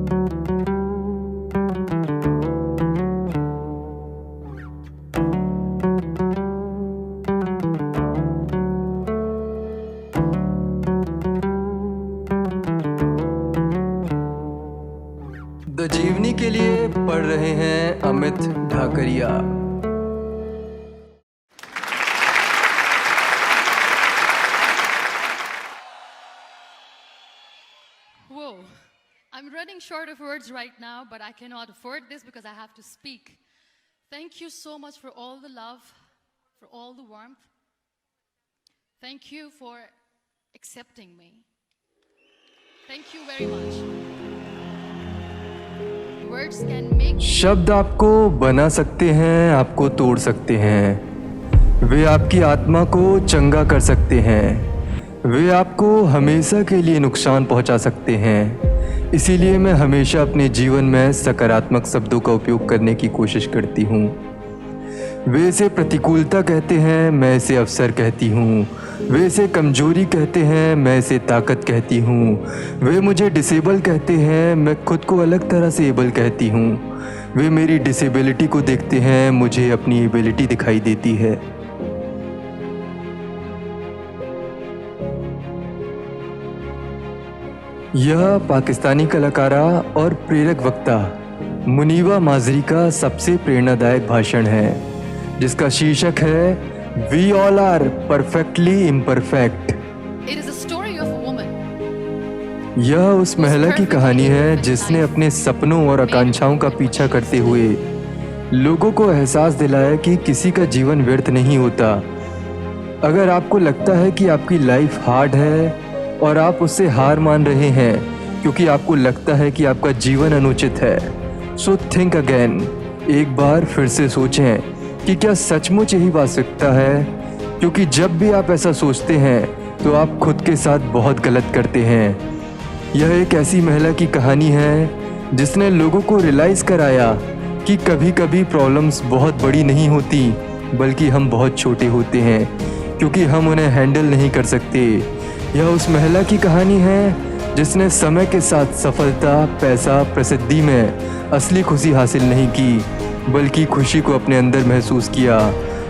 The जीवनी के लिए पढ़ रहे हैं Amit ढाकरिया। Whoa, I'm running short of words right now, but I cannot afford this because I have to speak. Thank you so much for all the love, for all the warmth. Thank you for accepting me. Thank you very much. Words can make शब्द आपको बना सकते हैं, आपको तोड़ सकते हैं। वे आपकी आत्मा को चंगा कर सकते हैं। वे आपको हमेशा के लिए नुकसान पहुंचा सकते हैं। इसीलिए मैं हमेशा अपने जीवन में सकारात्मक शब्दों का उपयोग करने की कोशिश करती हूँ। वे इसे प्रतिकूलता कहते हैं, मैं इसे अवसर कहती हूँ। वे इसे कमजोरी कहते हैं, मैं इसे ताकत कहती हूँ। वे मुझे डिसेबल कहते हैं, मैं खुद को अलग तरह से एबल कहती हूँ। वे मेरी डिसेबिलिटी को देखते हैं, मुझे अपनी एबिलिटी दिखाई देती है। यह पाकिस्तानी कलाकारा और प्रेरक वक्ता मुनीबा माजरी का सबसे प्रेरणादायक भाषण है, जिसका शीर्षक है we all are perfectly imperfect. It is a story of a woman. यह उस महिला की कहानी है जिसने अपने सपनों और आकांक्षाओं का पीछा करते हुए लोगों को एहसास दिलाया कि किसी का जीवन व्यर्थ नहीं होता। अगर आपको लगता है कि आपकी लाइफ हार्ड है और आप उससे हार मान रहे हैं क्योंकि आपको लगता है कि आपका जीवन अनुचित है, सो थिंक अगेन। एक बार फिर से सोचें कि क्या सचमुच यही वास्तविकता है, क्योंकि जब भी आप ऐसा सोचते हैं तो आप खुद के साथ बहुत गलत करते हैं। यह एक ऐसी महिला की कहानी है जिसने लोगों को रियलाइज़ कराया कि कभी कभी प्रॉब्लम्स बहुत बड़ी नहीं होती, बल्कि हम बहुत छोटे होते हैं क्योंकि हम उन्हें हैंडल नहीं कर सकते। यह उस महिला की कहानी है जिसने समय के साथ सफलता, पैसा, प्रसिद्धि में असली खुशी हासिल नहीं की, बल्कि खुशी को अपने अंदर महसूस किया।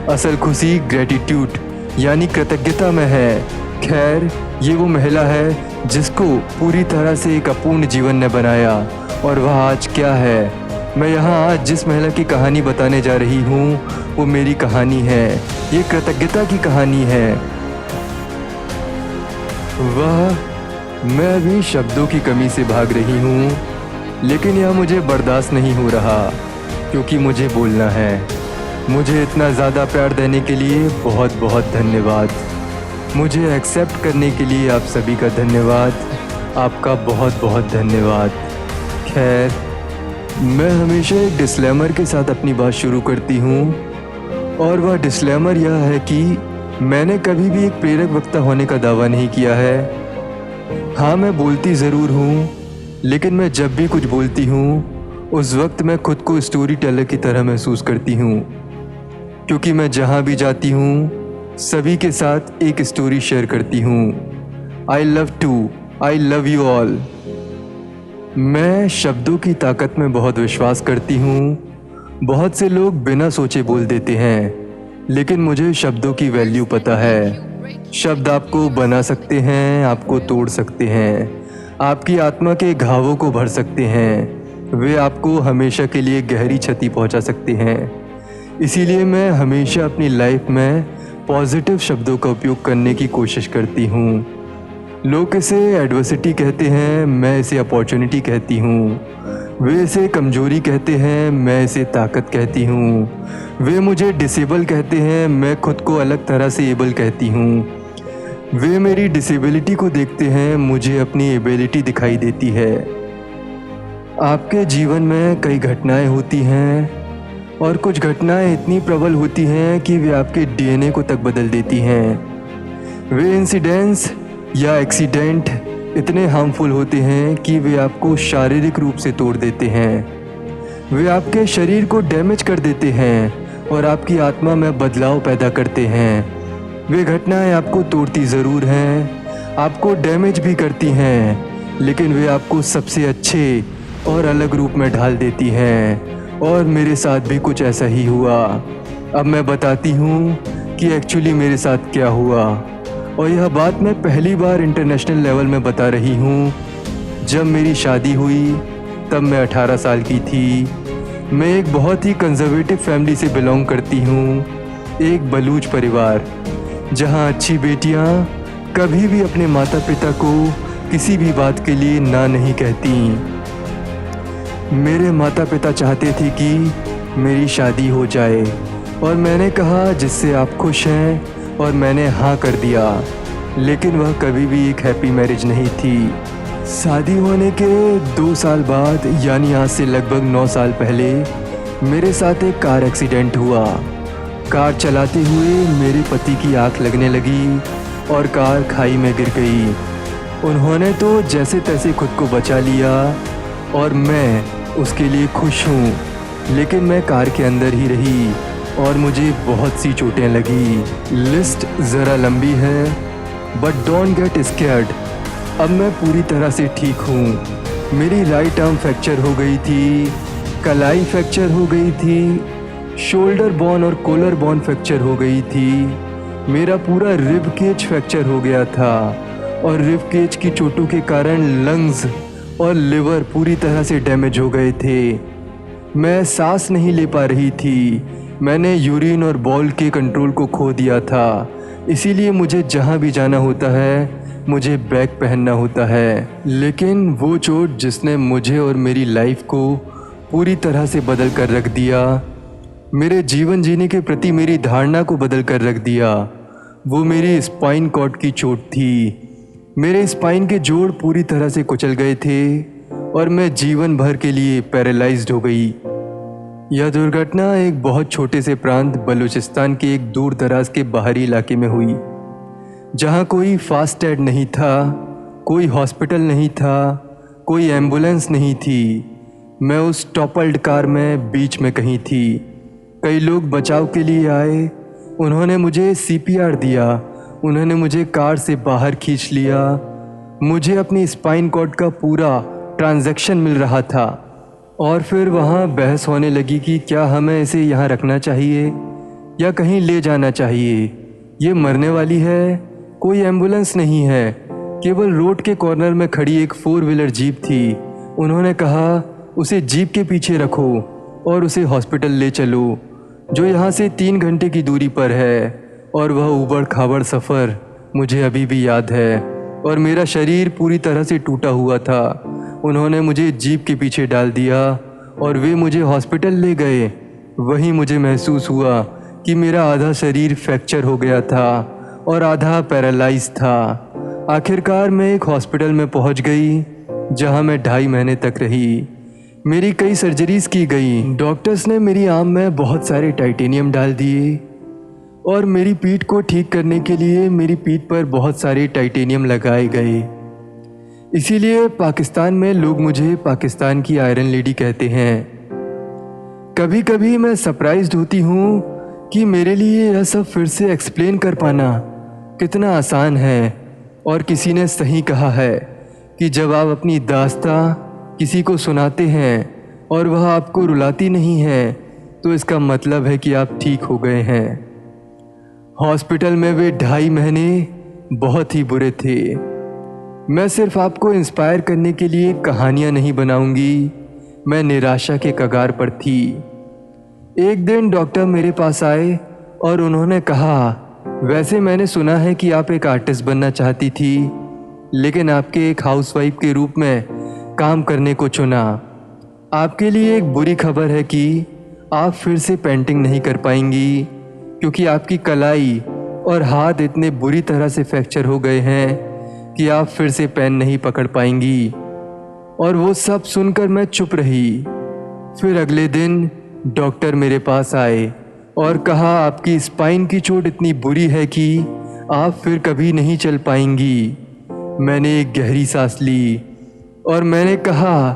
असल खुशी ग्रेटिट्यूड यानी कृतज्ञता में है। खैर, ये वो महिला है जिसको पूरी तरह से एक अपूर्ण जीवन ने बनाया, और वह आज क्या है। मैं यहाँ आज जिस महिला की कहानी बताने जा रही हूँ वो मेरी कहानी है। ये कृतज्ञता की कहानी है। मैं अभी शब्दों की कमी से भाग रही हूँ, लेकिन यह मुझे बर्दाश्त नहीं हो रहा क्योंकि मुझे बोलना है। मुझे इतना ज़्यादा प्यार देने के लिए बहुत बहुत धन्यवाद। मुझे एक्सेप्ट करने के लिए आप सभी का धन्यवाद। आपका बहुत बहुत धन्यवाद। खैर, मैं हमेशा एक डिस्क्लेमर के साथ अपनी बात शुरू करती हूँ, और वह डिस्क्लेमर यह है कि मैंने कभी भी एक प्रेरक वक्ता होने का दावा नहीं किया है। हाँ, मैं बोलती ज़रूर हूँ, लेकिन मैं जब भी कुछ बोलती हूँ उस वक्त मैं खुद को स्टोरी टेलर की तरह महसूस करती हूँ, क्योंकि मैं जहाँ भी जाती हूँ सभी के साथ एक स्टोरी शेयर करती हूँ। I love you all. मैं शब्दों की ताकत में बहुत विश्वास करती हूँ। बहुत से लोग बिना सोचे बोल देते हैं, लेकिन मुझे शब्दों की वैल्यू पता है। शब्द आपको बना सकते हैं, आपको तोड़ सकते हैं, आपकी आत्मा के घावों को भर सकते हैं। वे आपको हमेशा के लिए गहरी क्षति पहुंचा सकते हैं। इसीलिए मैं हमेशा अपनी लाइफ में पॉजिटिव शब्दों का उपयोग करने की कोशिश करती हूँ। लोग इसे एडवर्सिटी कहते हैं, मैं इसे अपॉर्चुनिटी कहती हूँ। वे इसे कमजोरी कहते हैं, मैं इसे ताकत कहती हूँ। वे मुझे डिसेबल कहते हैं, मैं खुद को अलग तरह से एबल कहती हूँ। वे मेरी डिसेबिलिटी को देखते हैं, मुझे अपनी एबिलिटी दिखाई देती है। आपके जीवन में कई घटनाएं होती हैं, और कुछ घटनाएं इतनी प्रबल होती हैं कि वे आपके डीएनए को तक बदल देती हैं। वे इंसिडेंट्स या एक्सीडेंट इतने हार्मफुल होते हैं कि वे आपको शारीरिक रूप से तोड़ देते हैं। वे आपके शरीर को डैमेज कर देते हैं और आपकी आत्मा में बदलाव पैदा करते हैं। वे घटनाएं आपको तोड़ती ज़रूर हैं, आपको डैमेज भी करती हैं, लेकिन वे आपको सबसे अच्छे और अलग रूप में ढाल देती हैं, और मेरे साथ भी कुछ ऐसा ही हुआ। अब मैं बताती हूँ कि एक्चुअली मेरे साथ क्या हुआ, और यह बात मैं पहली बार इंटरनेशनल लेवल में बता रही हूँ। जब मेरी शादी हुई तब मैं 18 साल की थी। मैं एक बहुत ही कंजर्वेटिव फैमिली से बिलोंग करती हूँ, एक बलूच परिवार, जहाँ अच्छी बेटियाँ कभी भी अपने माता पिता को किसी भी बात के लिए ना नहीं कहती। मेरे माता पिता चाहते थे कि मेरी शादी हो जाए, और मैंने कहा जिससे आप खुश हैं, और मैंने हाँ कर दिया। लेकिन वह कभी भी एक हैप्पी मैरिज नहीं थी। शादी होने के 2 साल बाद, यानी आज से लगभग 9 साल पहले, मेरे साथ एक कार एक्सीडेंट हुआ। कार चलाते हुए मेरे पति की आँख लगने लगी और कार खाई में गिर गई। उन्होंने तो जैसे तैसे खुद को बचा लिया, और मैं उसके लिए खुश हूँ। लेकिन मैं कार के अंदर ही रही और मुझे बहुत सी चोटें लगी। लिस्ट ज़रा लंबी है, बट डोंट गेट स्कैर्ड। अब मैं पूरी तरह से ठीक हूँ। मेरी राइट आर्म फ्रैक्चर हो गई थी, कलाई फ्रैक्चर हो गई थी, शोल्डर बोन और कॉलर बोन फ्रैक्चर हो गई थी। मेरा पूरा रिब केज फ्रैक्चर हो गया था, और रिब केज की चोटों के कारण लंग्स और लिवर पूरी तरह से डैमेज हो गए थे। मैं सांस नहीं ले पा रही थी। मैंने यूरिन और बॉल के कंट्रोल को खो दिया था। इसीलिए मुझे जहाँ भी जाना होता है मुझे बैग पहनना होता है। लेकिन वो चोट जिसने मुझे और मेरी लाइफ को पूरी तरह से बदल कर रख दिया, मेरे जीवन जीने के प्रति मेरी धारणा को बदल कर रख दिया, वो मेरी स्पाइन कॉर्ड की चोट थी। मेरे स्पाइन के जोड़ पूरी तरह से कुचल गए थे, और मैं जीवन भर के लिए पैरालाइज्ड हो गई। यह दुर्घटना एक बहुत छोटे से प्रांत बलूचिस्तान के एक दूर दराज के बाहरी इलाके में हुई, जहाँ कोई फास्ट एड नहीं था, कोई हॉस्पिटल नहीं था, कोई एम्बुलेंस नहीं थी। मैं उस टॉपल्ड कार में बीच में कहीं थी। कई लोग बचाव के लिए आए। उन्होंने मुझे CPR दिया। उन्होंने मुझे कार से बाहर खींच लिया। मुझे अपनी स्पाइन कॉर्ड का पूरा ट्रांजैक्शन मिल रहा था, और फिर वहाँ बहस होने लगी कि क्या हमें इसे यहाँ रखना चाहिए या कहीं ले जाना चाहिए। ये मरने वाली है, कोई एम्बुलेंस नहीं है, केवल रोड के कॉर्नर में खड़ी एक 4 व्हीलर जीप थी। उन्होंने कहा उसे जीप के पीछे रखो और उसे हॉस्पिटल ले चलो, जो यहाँ से 3 घंटे की दूरी पर है। और वह उबड़ खाबड़ सफ़र मुझे अभी भी याद है, और मेरा शरीर पूरी तरह से टूटा हुआ था। उन्होंने मुझे जीप के पीछे डाल दिया और वे मुझे हॉस्पिटल ले गए। वहीं मुझे महसूस हुआ कि मेरा आधा शरीर फ्रैक्चर हो गया था और आधा पैरालाइज था। आखिरकार मैं एक हॉस्पिटल में पहुंच गई, जहां मैं 2.5 महीने तक रही। मेरी कई सर्जरीज की गई। डॉक्टर्स ने मेरी आर्म में बहुत सारे टाइटेनियम डाल दिए, और मेरी पीठ को ठीक करने के लिए मेरी पीठ पर बहुत सारे टाइटेनियम लगाए गए। इसीलिए पाकिस्तान में लोग मुझे पाकिस्तान की आयरन लेडी कहते हैं। कभी कभी मैं सरप्राइज्ड होती हूँ कि मेरे लिए यह सब फिर से एक्सप्लेन कर पाना कितना आसान है। और किसी ने सही कहा है कि जब आप अपनी दास्तां किसी को सुनाते हैं और वह आपको रुलाती नहीं है, तो इसका मतलब है कि आप ठीक हो गए हैं। हॉस्पिटल में वे 2.5 महीने बहुत ही बुरे थे। मैं सिर्फ आपको इंस्पायर करने के लिए कहानियाँ नहीं बनाऊंगी, मैं निराशा के कगार पर थी। एक दिन डॉक्टर मेरे पास आए और उन्होंने कहा, वैसे मैंने सुना है कि आप एक आर्टिस्ट बनना चाहती थी, लेकिन आपके एक हाउसवाइफ के रूप में काम करने को चुना। आपके लिए एक बुरी खबर है कि आप फिर से पेंटिंग नहीं कर पाएंगी, क्योंकि आपकी कलाई और हाथ इतने बुरी तरह से फ्रैक्चर हो गए हैं कि आप फिर से पेन नहीं पकड़ पाएंगी। और वो सब सुनकर मैं चुप रही। फिर अगले दिन डॉक्टर मेरे पास आए और कहा, आपकी स्पाइन की चोट इतनी बुरी है कि आप फिर कभी नहीं चल पाएंगी। मैंने एक गहरी सांस ली और मैंने कहा,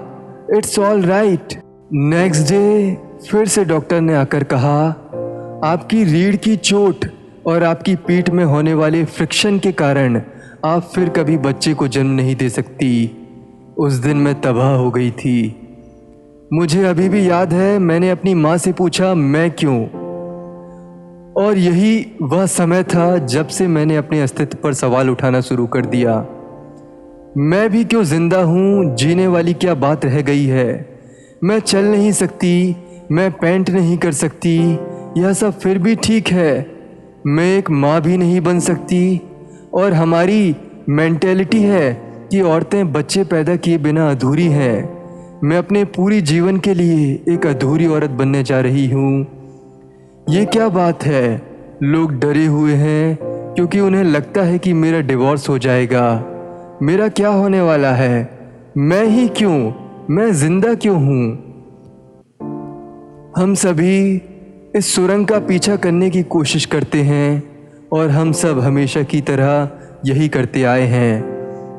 it's all right. Next day फिर से डॉक्टर ने आकर कहा, आपकी रीढ़ की चोट और आपकी पीठ में होने वाले फ्रिक्शन के कारण आप फिर कभी बच्चे को जन्म नहीं दे सकती। उस दिन मैं तबाह हो गई थी। मुझे अभी भी याद है मैंने अपनी माँ से पूछा मैं क्यों, और यही वह समय था जब से मैंने अपने अस्तित्व पर सवाल उठाना शुरू कर दिया। मैं भी क्यों जिंदा हूँ, जीने वाली क्या बात रह गई है। मैं चल नहीं सकती, मैं पेंट नहीं कर सकती, यह सब फिर भी ठीक है। मैं एक माँ भी नहीं बन सकती, और हमारी मेंटेलिटी है कि औरतें बच्चे पैदा किए बिना अधूरी हैं। मैं अपने पूरी जीवन के लिए एक अधूरी औरत बनने जा रही हूँ। ये क्या बात है, लोग डरे हुए हैं क्योंकि उन्हें लगता है कि मेरा डिवोर्स हो जाएगा। मेरा क्या होने वाला है, मैं ही क्यों, मैं जिंदा क्यों हूँ। हम सभी इस सुरंग का पीछा करने की कोशिश करते हैं, और हम सब हमेशा की तरह यही करते आए हैं,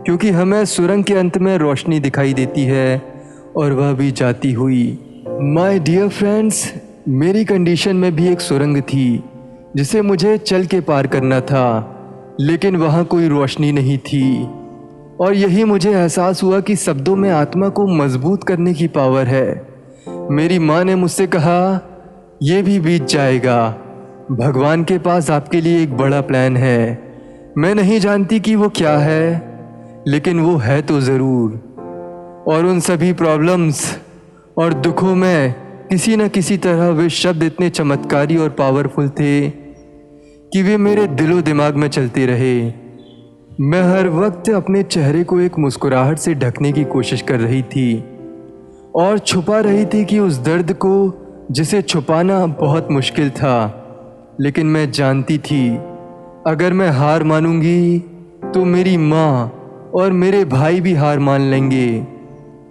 क्योंकि हमें सुरंग के अंत में रोशनी दिखाई देती है, और वह भी जाती हुई। माय डियर फ्रेंड्स, मेरी कंडीशन में भी एक सुरंग थी जिसे मुझे चल के पार करना था, लेकिन वहाँ कोई रोशनी नहीं थी। और यही मुझे एहसास हुआ कि शब्दों में आत्मा को मजबूत करने की पावर है। मेरी माँ ने मुझसे कहा, ये भी बीत जाएगा, भगवान के पास आपके लिए एक बड़ा प्लान है। मैं नहीं जानती कि वो क्या है, लेकिन वो है तो ज़रूर। और उन सभी प्रॉब्लम्स और दुखों में किसी न किसी तरह वे शब्द इतने चमत्कारी और पावरफुल थे कि वे मेरे दिलो दिमाग में चलते रहे। मैं हर वक्त अपने चेहरे को एक मुस्कुराहट से ढकने की कोशिश कर रही थी, और छुपा रही थी कि उस दर्द को जिसे छुपाना बहुत मुश्किल था। लेकिन मैं जानती थी अगर मैं हार मानूंगी तो मेरी माँ और मेरे भाई भी हार मान लेंगे।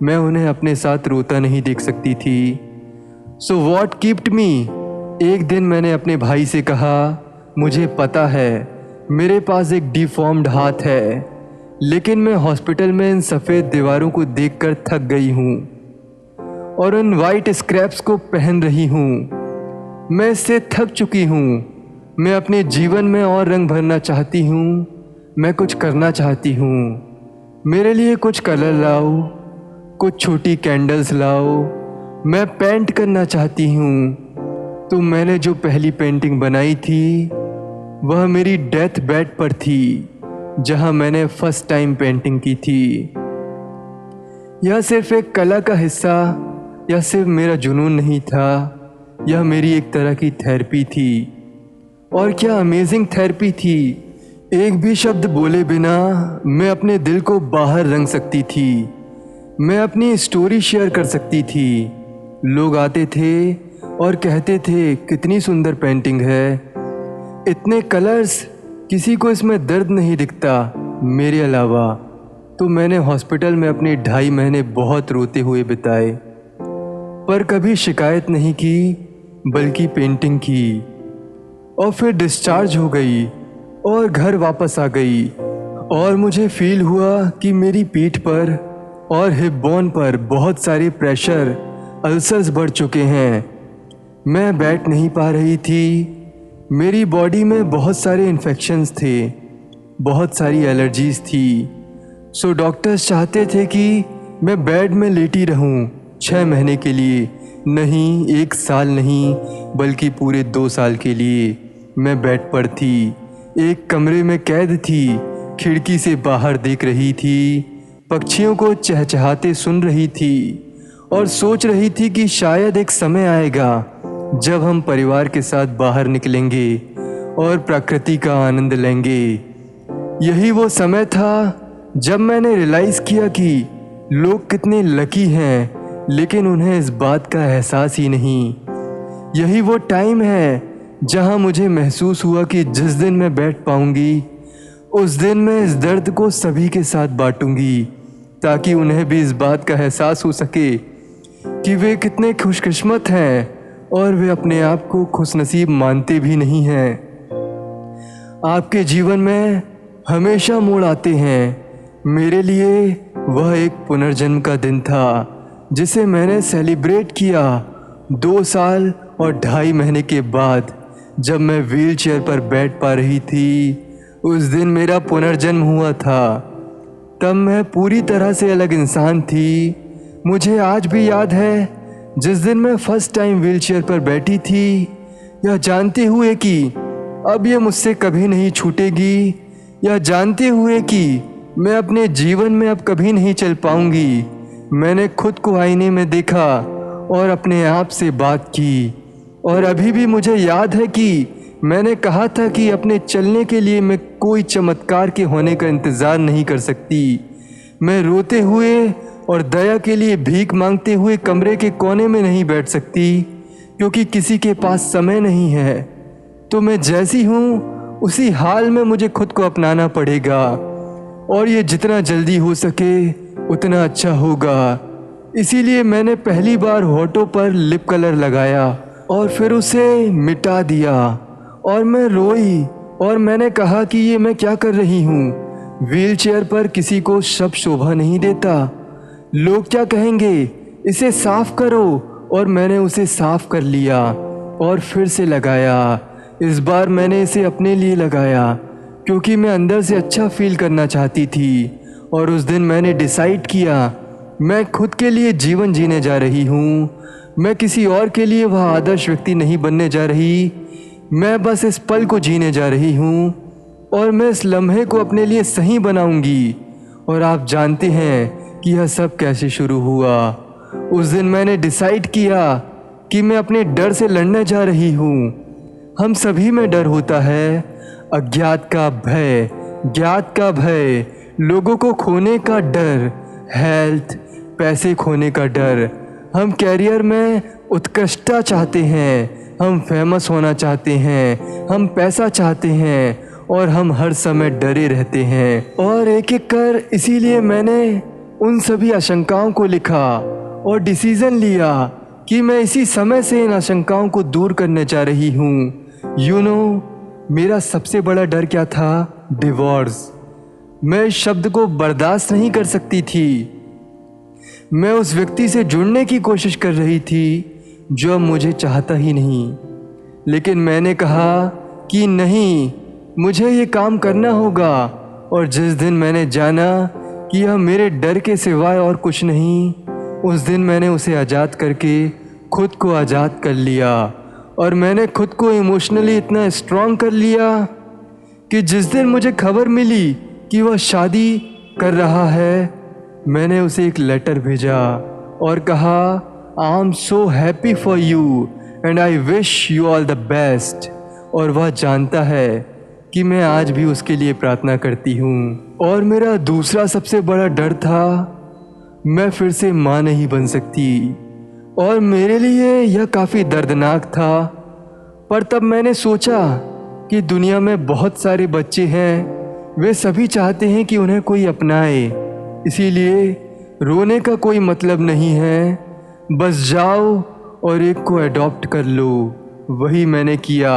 मैं उन्हें अपने साथ रोता नहीं देख सकती थी। सो वॉट कीप्ड मी। एक दिन मैंने अपने भाई से कहा, मुझे पता है मेरे पास एक डिफॉर्म्ड हाथ है, लेकिन मैं हॉस्पिटल में इन सफ़ेद दीवारों को देखकर थक गई हूँ और उन वाइट स्क्रैप्स को पहन रही हूँ। मैं इससे थक चुकी हूँ। मैं अपने जीवन में और रंग भरना चाहती हूँ। मैं कुछ करना चाहती हूँ। मेरे लिए कुछ कलर लाओ, कुछ छोटी कैंडल्स लाओ। मैं पेंट करना चाहती हूँ। तो मैंने जो पहली पेंटिंग बनाई थी वह मेरी डेथ बेड पर थी, जहाँ मैंने फर्स्ट टाइम पेंटिंग की थी। यह सिर्फ एक कला का हिस्सा या सिर्फ मेरा जुनून नहीं था, यह मेरी एक तरह की थेरेपी थी। और क्या अमेजिंग थेरेपी थी। एक भी शब्द बोले बिना मैं अपने दिल को बाहर रंग सकती थी। मैं अपनी स्टोरी शेयर कर सकती थी। लोग आते थे और कहते थे, कितनी सुंदर पेंटिंग है, इतने कलर्स, किसी को इसमें दर्द नहीं दिखता मेरे अलावा। तो मैंने हॉस्पिटल में अपने 2.5 महीने बहुत रोते हुए बिताए, पर कभी शिकायत नहीं की, बल्कि पेंटिंग की। और फिर डिस्चार्ज हो गई और घर वापस आ गई, और मुझे फील हुआ कि मेरी पीठ पर और हिप बोन पर बहुत सारे प्रेशर अल्सर्स बढ़ चुके हैं। मैं बैठ नहीं पा रही थी। मेरी बॉडी में बहुत सारे इन्फेक्शंस थे, बहुत सारी एलर्जीज थी। सो डॉक्टर्स चाहते थे कि मैं बेड में लेटी रहूं 6 महीने के लिए, नहीं 1 साल नहीं, बल्कि पूरे 2 साल के लिए। मैं बेड पर थी, एक कमरे में कैद थी, खिड़की से बाहर देख रही थी, पक्षियों को चहचहाते सुन रही थी, और सोच रही थी कि शायद एक समय आएगा जब हम परिवार के साथ बाहर निकलेंगे और प्रकृति का आनंद लेंगे। यही वो समय था जब मैंने रियलाइज़ किया कि लोग कितने लकी हैं, लेकिन उन्हें इस बात का एहसास ही नहीं। यही वो टाइम है जहां मुझे महसूस हुआ कि जिस दिन मैं बैठ पाऊंगी उस दिन मैं इस दर्द को सभी के साथ बांटूंगी, ताकि उन्हें भी इस बात का एहसास हो सके कि वे कितने खुशकिस्मत हैं, और वे अपने आप को खुशनसीब मानते भी नहीं हैं। आपके जीवन में हमेशा मोड़ आते हैं। मेरे लिए वह एक पुनर्जन्म का दिन था जिसे मैंने सेलिब्रेट किया 2 साल और 2.5 महीने के बाद, जब मैं व्हील चेयर पर बैठ पा रही थी। उस दिन मेरा पुनर्जन्म हुआ था। तब मैं पूरी तरह से अलग इंसान थी। मुझे आज भी याद है जिस दिन मैं फर्स्ट टाइम व्हीलचेयर पर बैठी थी, यह जानते हुए कि अब ये मुझसे कभी नहीं छूटेगी, यह जानते हुए कि मैं अपने जीवन में अब कभी नहीं चल पाऊंगी, मैंने खुद को आईने में देखा और अपने आप से बात की। और अभी भी मुझे याद है कि मैंने कहा था कि अपने चलने के लिए मैं कोई चमत्कार के होने का इंतज़ार नहीं कर सकती। मैं रोते हुए और दया के लिए भीख मांगते हुए कमरे के कोने में नहीं बैठ सकती, क्योंकि किसी के पास समय नहीं है। तो मैं जैसी हूँ उसी हाल में मुझे खुद को अपनाना पड़ेगा, और ये जितना जल्दी हो सके उतना अच्छा होगा। इसीलिए मैंने पहली बार होठों पर लिप कलर लगाया और फिर उसे मिटा दिया, और मैं रोई और मैंने कहा कि ये मैं क्या कर रही हूँ। व्हीलचेयर पर किसी को शब्द शोभा नहीं देता, लोग क्या कहेंगे, इसे साफ करो। और मैंने उसे साफ कर लिया और फिर से लगाया। इस बार मैंने इसे अपने लिए लगाया क्योंकि मैं अंदर से अच्छा फील करना चाहती थी। और उस दिन मैंने डिसाइड किया मैं खुद के लिए जीवन जीने जा रही हूँ। मैं किसी और के लिए वह आदर्श व्यक्ति नहीं बनने जा रही, मैं बस इस पल को जीने जा रही हूँ और मैं इस लम्हे को अपने लिए सही बनाऊंगी। और आप जानते हैं कि यह सब कैसे शुरू हुआ। उस दिन मैंने डिसाइड किया कि मैं अपने डर से लड़ने जा रही हूँ। हम सभी में डर होता है, अज्ञात का भय, ज्ञात का भय, लोगों को खोने का डर, हेल्थ, पैसे खोने का डर। हम कैरियर में उत्कृष्टता चाहते हैं, हम फेमस होना चाहते हैं, हम पैसा चाहते हैं और हम हर समय डरे रहते हैं। और एक एक कर इसीलिए मैंने उन सभी आशंकाओं को लिखा और डिसीज़न लिया कि मैं इसी समय से इन आशंकाओं को दूर करने जा रही हूँ। मेरा सबसे बड़ा डर क्या था? डिवोर्स। मैं इस शब्द को बर्दाश्त नहीं कर सकती थी। मैं उस व्यक्ति से जुड़ने की कोशिश कर रही थी जो अब मुझे चाहता ही नहीं, लेकिन मैंने कहा कि नहीं, मुझे ये काम करना होगा। और जिस दिन मैंने जाना कि यह मेरे डर के सिवाय और कुछ नहीं, उस दिन मैंने उसे आज़ाद करके खुद को आज़ाद कर लिया। और मैंने खुद को इमोशनली इतना स्ट्रॉन्ग कर लिया कि जिस दिन मुझे खबर मिली कि वह शादी कर रहा है, मैंने उसे एक लेटर भेजा और कहा I am so happy for you and I wish you all the best. और वह जानता है कि मैं आज भी उसके लिए प्रार्थना करती हूँ। और मेरा दूसरा सबसे बड़ा डर था, मैं फिर से माँ नहीं बन सकती। और मेरे लिए यह काफ़ी दर्दनाक था। पर तब मैंने सोचा कि दुनिया में बहुत सारे बच्चे हैं, वे सभी चाहते हैं कि उन्हें कोई अपनाए, इसीलिए रोने का कोई मतलब नहीं है, बस जाओ और एक को अडॉप्ट कर लो। वही मैंने किया।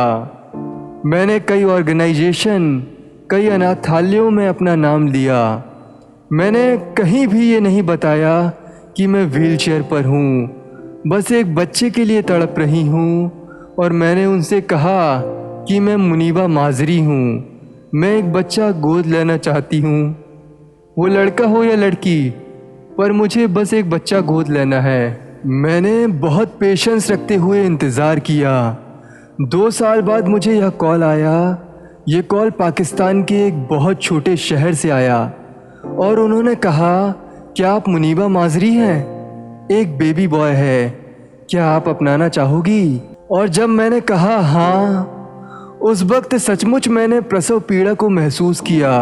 मैंने कई ऑर्गेनाइजेशन, कई अनाथालयों में अपना नाम लिया। मैंने कहीं भी ये नहीं बताया कि मैं व्हीलचेयर पर हूँ, बस एक बच्चे के लिए तड़प रही हूँ। और मैंने उनसे कहा कि मैं मुनीबा माजरी हूँ, मैं एक बच्चा गोद लेना चाहती हूँ, वो लड़का हो या लड़की, पर मुझे बस एक बच्चा गोद लेना है। मैंने बहुत पेशेंस रखते हुए इंतज़ार किया। 2 साल बाद मुझे यह कॉल आया। ये कॉल पाकिस्तान के एक बहुत छोटे शहर से आया और उन्होंने कहा, क्या आप मुनीबा माजरी हैं? एक बेबी बॉय है, क्या आप अपनाना चाहोगी? और जब मैंने कहा हाँ, उस वक्त सचमुच मैंने प्रसव पीड़ा को महसूस किया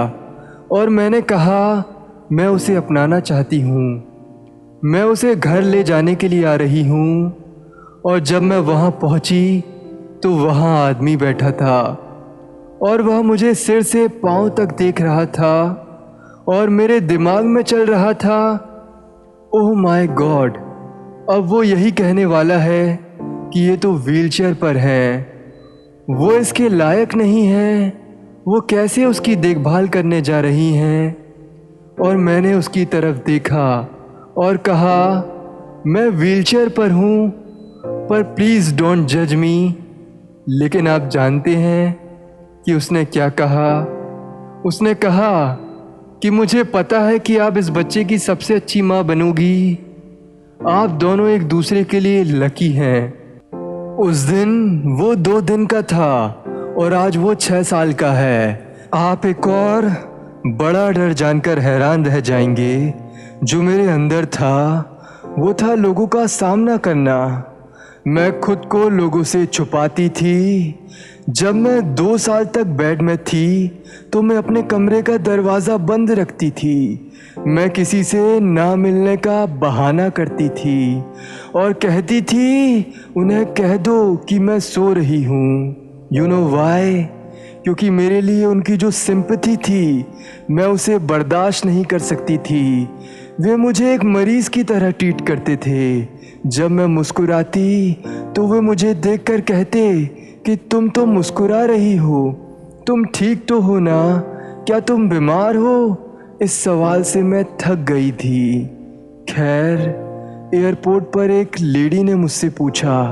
और मैंने कहा मैं उसे अपनाना चाहती हूँ। मैं उसे घर ले जाने के लिए आ रही हूँ। और जब मैं वहाँ पहुँची तो वहाँ आदमी बैठा था और वह मुझे सिर से पाँव तक देख रहा था और मेरे दिमाग में चल रहा था, ओह माय गॉड, अब वो यही कहने वाला है कि ये तो व्हीलचेयर पर है, वो इसके लायक नहीं है, वो कैसे उसकी देखभाल करने जा रही हैं। और मैंने उसकी तरफ देखा और कहा, मैं व्हीलचेयर पर हूँ, पर प्लीज़ डोंट जज मी। लेकिन आप जानते हैं कि उसने क्या कहा? उसने कहा कि मुझे पता है कि आप इस बच्चे की सबसे अच्छी माँ बनोगी, आप दोनों एक दूसरे के लिए लकी हैं। उस दिन वो 2 दिन का था और आज वो 6 साल का है। आप एक और बड़ा डर जानकर हैरान रह जाएंगे जो मेरे अंदर था। वो था लोगों का सामना करना। मैं खुद को लोगों से छुपाती थी। जब मैं 2 साल तक बेड में थी तो मैं अपने कमरे का दरवाज़ा बंद रखती थी। मैं किसी से ना मिलने का बहाना करती थी और कहती थी उन्हें कह दो कि मैं सो रही हूँ। You know why? क्योंकि मेरे लिए उनकी जो सिंपैथी थी मैं उसे बर्दाश्त नहीं कर सकती थी। वे मुझे एक मरीज़ की तरह ट्रीट करते थे। जब मैं मुस्कुराती तो वे मुझे देखकर कहते कि तुम तो मुस्कुरा रही हो, तुम ठीक तो हो ना? क्या तुम बीमार हो? इस सवाल से मैं थक गई थी। खैर, एयरपोर्ट पर एक लेडी ने मुझसे पूछा,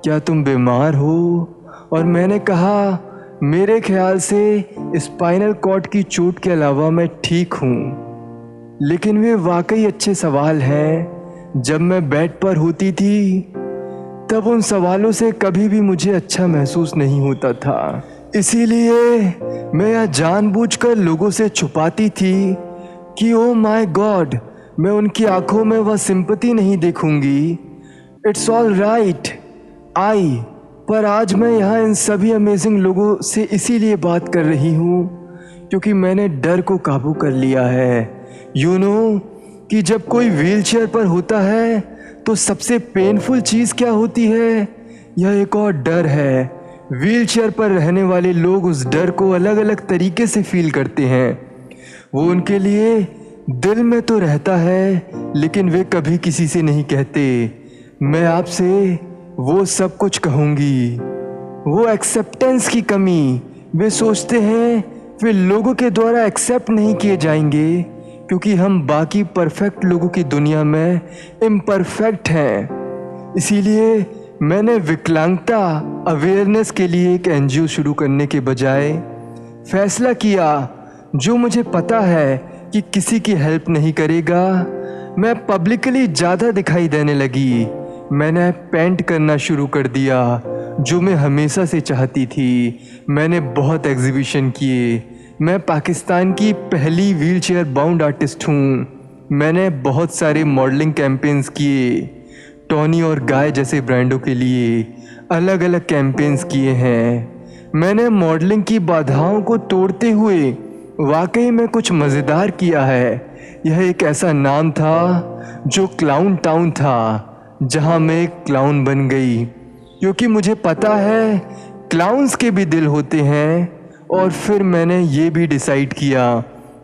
क्या तुम बीमार हो? और मैंने कहा, मेरे ख्याल से स्पाइनल कॉर्ड की चोट के अलावा मैं ठीक हूँ। लेकिन वे वाकई अच्छे सवाल हैं। जब मैं बेड पर होती थी तब उन सवालों से कभी भी मुझे अच्छा महसूस नहीं होता था। इसीलिए मैं यह जानबूझकर लोगों से छुपाती थी कि ओ माय गॉड, मैं उनकी आंखों में वह सिंपैथी नहीं देखूंगी। It's all right I. पर आज मैं यहाँ इन सभी अमेजिंग लोगों से इसीलिए बात कर रही हूँ क्योंकि मैंने डर को काबू कर लिया है। यू नो कि जब कोई व्हीलचेयर पर होता है तो सबसे पेनफुल चीज़ क्या होती है? यह एक और डर है। व्हीलचेयर पर रहने वाले लोग उस डर को अलग अलग तरीके से फील करते हैं। वो उनके लिए दिल में तो रहता है लेकिन वे कभी किसी से नहीं कहते। मैं आपसे वो सब कुछ कहूँगी। वो एक्सेप्टेंस की कमी। वे सोचते हैं वे लोगों के द्वारा एक्सेप्ट नहीं किए जाएंगे क्योंकि हम बाकी परफेक्ट लोगों की दुनिया में इम्परफेक्ट हैं। इसीलिए मैंने विकलांगता अवेयरनेस के लिए एक NGO शुरू करने के बजाय फैसला किया जो मुझे पता है कि किसी की हेल्प नहीं करेगा। मैं पब्लिकली ज़्यादा दिखाई देने लगी। मैंने पेंट करना शुरू कर दिया जो मैं हमेशा से चाहती थी। मैंने बहुत एग्जीबिशन किए। मैं पाकिस्तान की पहली व्हीलचेयर बाउंड आर्टिस्ट हूँ। मैंने बहुत सारे मॉडलिंग कैंपेन्स किए। टॉनी और गाय जैसे ब्रांडों के लिए अलग अलग कैंपेन्स किए हैं। मैंने मॉडलिंग की बाधाओं को तोड़ते हुए वाकई में कुछ मज़ेदार किया है। यह एक ऐसा नाम था जो क्लाउन टाउन था, जहां मैं एक क्लाउन बन गई क्योंकि मुझे पता है क्लाउन्स के भी दिल होते हैं। और फिर मैंने ये भी डिसाइड किया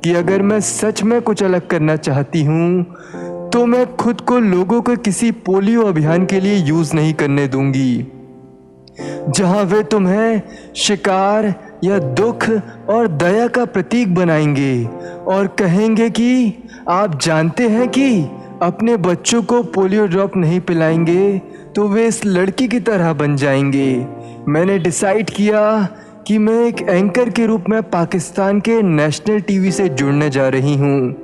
कि अगर मैं सच में कुछ अलग करना चाहती हूँ तो मैं खुद को लोगों के किसी पोलियो अभियान के लिए यूज़ नहीं करने दूंगी जहां वे तुम्हें शिकार या दुख और दया का प्रतीक बनाएंगे और कहेंगे कि आप जानते हैं कि अपने बच्चों को पोलियो ड्रॉप नहीं पिलाएंगे तो वे इस लड़की की तरह बन जाएंगे। मैंने डिसाइड किया कि मैं एक एंकर के रूप में पाकिस्तान के नेशनल टीवी से जुड़ने जा रही हूँ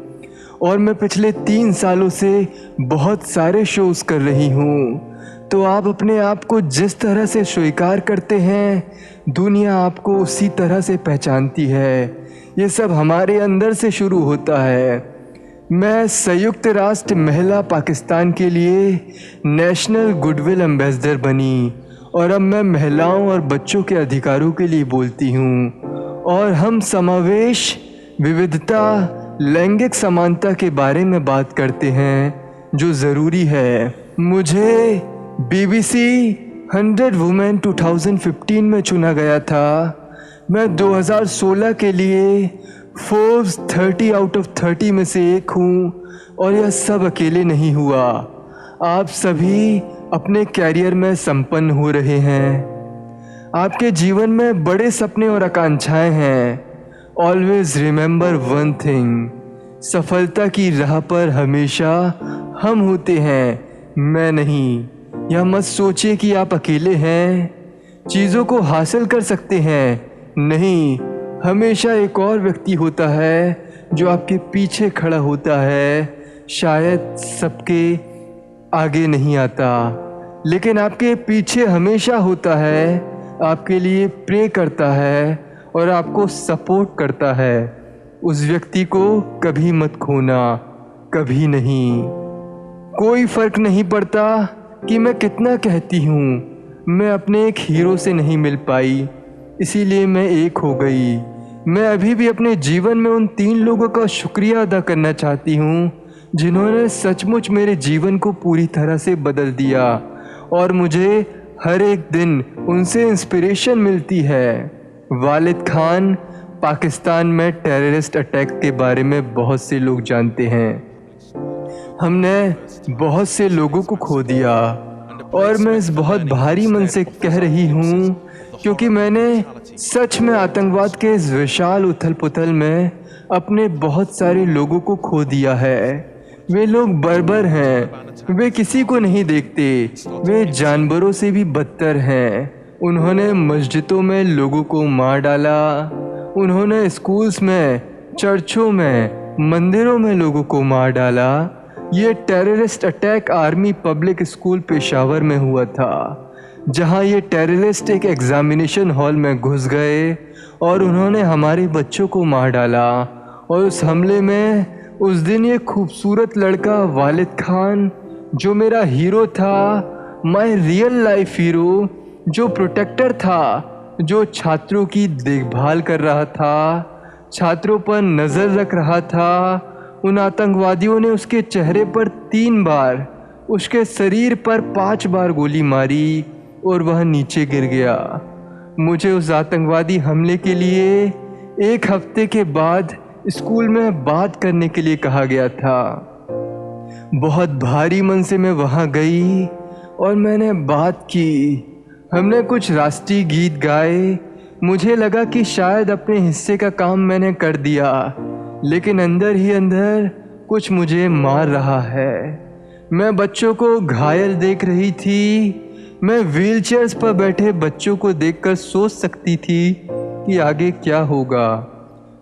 और मैं पिछले 3 सालों से बहुत सारे शोज़ कर रही हूँ। तो आप अपने आप को जिस तरह से स्वीकार करते हैं दुनिया आपको उसी तरह से पहचानती है। ये सब हमारे अंदर से शुरू होता है। मैं संयुक्त राष्ट्र महिला पाकिस्तान के लिए नेशनल गुडविल एम्बेसडर बनी और अब मैं महिलाओं और बच्चों के अधिकारों के लिए बोलती हूँ और हम समावेश, विविधता, लैंगिक समानता के बारे में बात करते हैं जो ज़रूरी है। मुझे BBC 100 वुमेन 2015 में चुना गया था। मैं 2016 के लिए फोर्ब्स 30 आउट ऑफ 30 में से एक हूँ और यह सब अकेले नहीं हुआ। आप सभी अपने कैरियर में संपन्न हो रहे हैं। आपके जीवन में बड़े सपने और आकांक्षाएं हैं। ऑलवेज रिमेंबर वन थिंग, सफलता की राह पर हमेशा हम होते हैं, मैं नहीं। यह मत सोचिए कि आप अकेले हैं, चीज़ों को हासिल कर सकते हैं, नहीं। हमेशा एक और व्यक्ति होता है जो आपके पीछे खड़ा होता है, शायद सबके आगे नहीं आता, लेकिन आपके पीछे हमेशा होता है, आपके लिए प्रे करता है और आपको सपोर्ट करता है। उस व्यक्ति को कभी मत खोना, कभी नहीं। कोई फर्क नहीं पड़ता कि मैं कितना कहती हूँ, मैं अपने एक हीरो से नहीं मिल पाई, इसीलिए मैं एक हो गई। मैं अभी भी अपने जीवन में उन 3 लोगों का शुक्रिया अदा करना चाहती हूँ जिन्होंने सचमुच मेरे जीवन को पूरी तरह से बदल दिया, और मुझे हर एक दिन उनसे इंस्पिरेशन मिलती है। वालिद खान, पाकिस्तान में टेररिस्ट अटैक के बारे में बहुत से लोग जानते हैं। हमने बहुत से लोगों को खो दिया, और मैं इस बहुत भारी मन से कह रही हूँ, क्योंकि मैंने सच में आतंकवाद के इस विशाल उथल पुथल में अपने बहुत सारे लोगों को खो दिया है। वे लोग बर्बर हैं, वे किसी को नहीं देखते, वे जानवरों से भी बदतर हैं। उन्होंने मस्जिदों में लोगों को मार डाला, उन्होंने स्कूल्स में, चर्चों में, मंदिरों में लोगों को मार डाला। ये terrorist attack army public school Peshawar में हुआ था, जहां ये टेररिस्ट एक एग्जामिनेशन हॉल में घुस गए और उन्होंने हमारे बच्चों को मार डाला। और उस हमले में उस दिन ये खूबसूरत लड़का वालिद खान, जो मेरा हीरो था, माय रियल लाइफ हीरो, जो प्रोटेक्टर था, जो छात्रों की देखभाल कर रहा था, छात्रों पर नज़र रख रहा था, उन आतंकवादियों ने उसके चेहरे पर 3 बार, उसके शरीर पर 5 बार गोली मारी और वह नीचे गिर गया। मुझे उस आतंकवादी हमले के लिए 1 हफ्ते के बाद स्कूल में बात करने के लिए कहा गया था। बहुत भारी मन से मैं वहाँ गई और मैंने बात की। हमने कुछ राष्ट्रीय गीत गाए। मुझे लगा कि शायद अपने हिस्से का काम मैंने कर दिया, लेकिन अंदर ही अंदर कुछ मुझे मार रहा है। मैं बच्चों को घायल देख रही थी। मैं व्हीलचेयर्स पर बैठे बच्चों को देखकर सोच सकती थी कि आगे क्या होगा।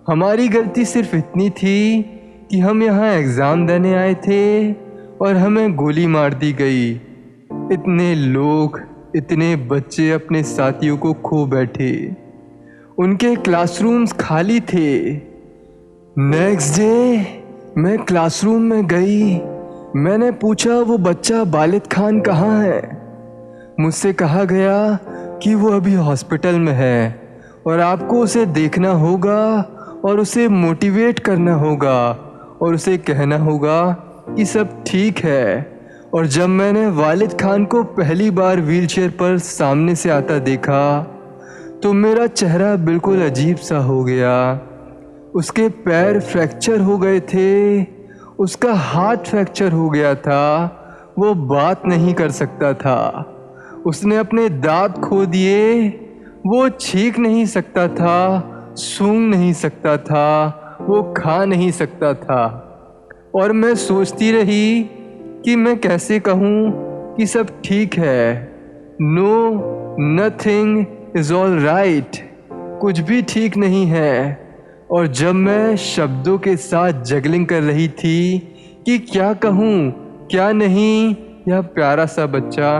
हमारी गलती सिर्फ इतनी थी कि हम यहाँ एग्ज़ाम देने आए थे और हमें गोली मार दी गई। इतने लोग, इतने बच्चे अपने साथियों को खो बैठे। उनके क्लासरूम्स खाली थे। नेक्स्ट डे मैं क्लासरूम में गई। मैंने पूछा वो बच्चा वालिद खान कहाँ है। मुझसे कहा गया कि वो अभी हॉस्पिटल में है और आपको उसे देखना होगा और उसे मोटिवेट करना होगा और उसे कहना होगा कि सब ठीक है। और जब मैंने वालिद खान को पहली बार व्हीलचेयर पर सामने से आता देखा तो मेरा चेहरा बिल्कुल अजीब सा हो गया। उसके पैर फ्रैक्चर हो गए थे, उसका हाथ फ्रैक्चर हो गया था, वो बात नहीं कर सकता था, उसने अपने दांत खो दिए, वो छींक नहीं सकता था, सूंघ नहीं सकता था, वो खा नहीं सकता था। और मैं सोचती रही कि मैं कैसे कहूँ कि सब ठीक है। No, nothing is all right, कुछ भी ठीक नहीं है। और जब मैं शब्दों के साथ जगलिंग कर रही थी कि क्या कहूँ क्या नहीं, यह प्यारा सा बच्चा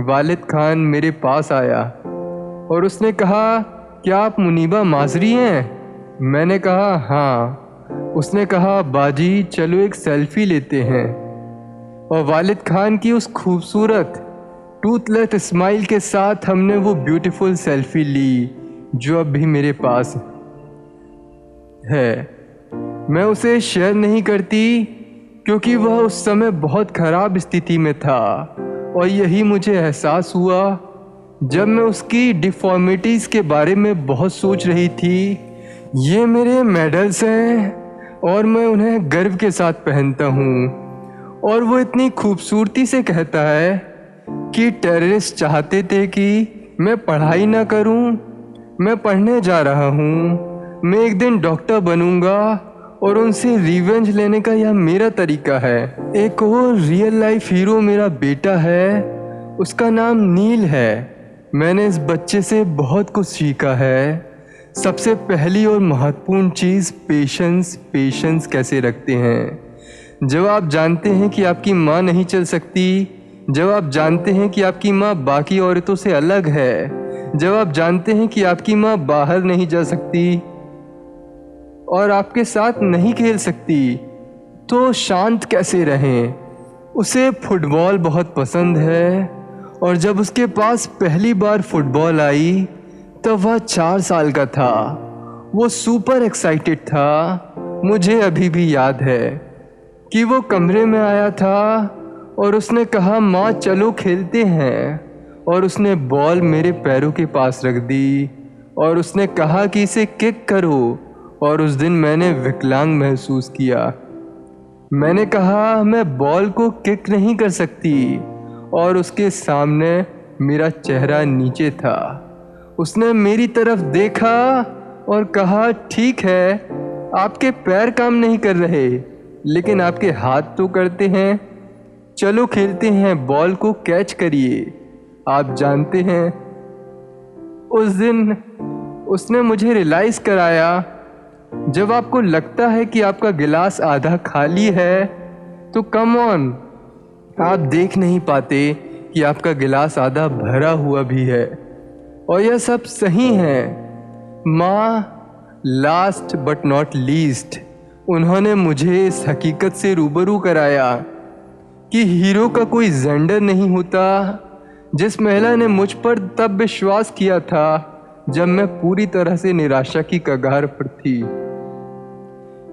वालिद खान मेरे पास आया और उसने कहा, क्या आप मुनीबा माजरी हैं? मैंने कहा हाँ। उसने कहा, बाजी चलो एक सेल्फी लेते हैं। और वालिद खान की उस खूबसूरत टूथलेस स्माइल के साथ हमने वो ब्यूटीफुल सेल्फी ली जो अब भी मेरे पास है। मैं उसे शेयर नहीं करती क्योंकि वह उस समय बहुत ख़राब स्थिति में था, और यही मुझे एहसास हुआ जब मैं उसकी डिफॉर्मिटीज़ के बारे में बहुत सोच रही थी। ये मेरे मेडल्स हैं और मैं उन्हें गर्व के साथ पहनता हूँ। और वो इतनी खूबसूरती से कहता है कि टेररिस्ट चाहते थे कि मैं पढ़ाई ना करूँ, मैं पढ़ने जा रहा हूँ, मैं एक दिन डॉक्टर बनूंगा और उनसे रिवेंज लेने का यह मेरा तरीका है। एक और रियल लाइफ हीरो मेरा बेटा है, उसका नाम नील है। मैंने इस बच्चे से बहुत कुछ सीखा है। सबसे पहली और महत्वपूर्ण चीज़ पेशेंस कैसे रखते हैं। जब आप जानते हैं कि आपकी माँ नहीं चल सकती, जब आप जानते हैं कि आपकी माँ बाकी औरतों से अलग है, जब आप जानते हैं कि आपकी माँ बाहर नहीं जा सकती और आपके साथ नहीं खेल सकती, तो शांत कैसे रहें? उसे फुटबॉल बहुत पसंद है और जब उसके पास पहली बार फुटबॉल आई तब वह 4 साल का था। वो सुपर एक्साइटेड था। मुझे अभी भी याद है कि वो कमरे में आया था और उसने कहा, माँ चलो खेलते हैं, और उसने बॉल मेरे पैरों के पास रख दी और उसने कहा कि इसे किक करो, और उस दिन मैंने विकलांग महसूस किया। मैंने कहा मैं बॉल को किक नहीं कर सकती, और उसके सामने मेरा चेहरा नीचे था। उसने मेरी तरफ देखा और कहा, ठीक है, आपके पैर काम नहीं कर रहे लेकिन आपके हाथ तो करते हैं। चलो खेलते हैं, बॉल को कैच करिए। आप जानते हैं, उस दिन उसने मुझे रियलाइज़ कराया, जब आपको लगता है कि आपका गिलास आधा खाली है तो कम ऑन, आप देख नहीं पाते कि आपका गिलास आधा भरा हुआ भी है। और यह सब सही है। माँ, लास्ट बट नॉट लीस्ट, उन्होंने मुझे इस हकीकत से रूबरू कराया कि हीरो का कोई जेंडर नहीं होता। जिस महिला ने मुझ पर तब विश्वास किया था जब मैं पूरी तरह से निराशा की कगार पर थी,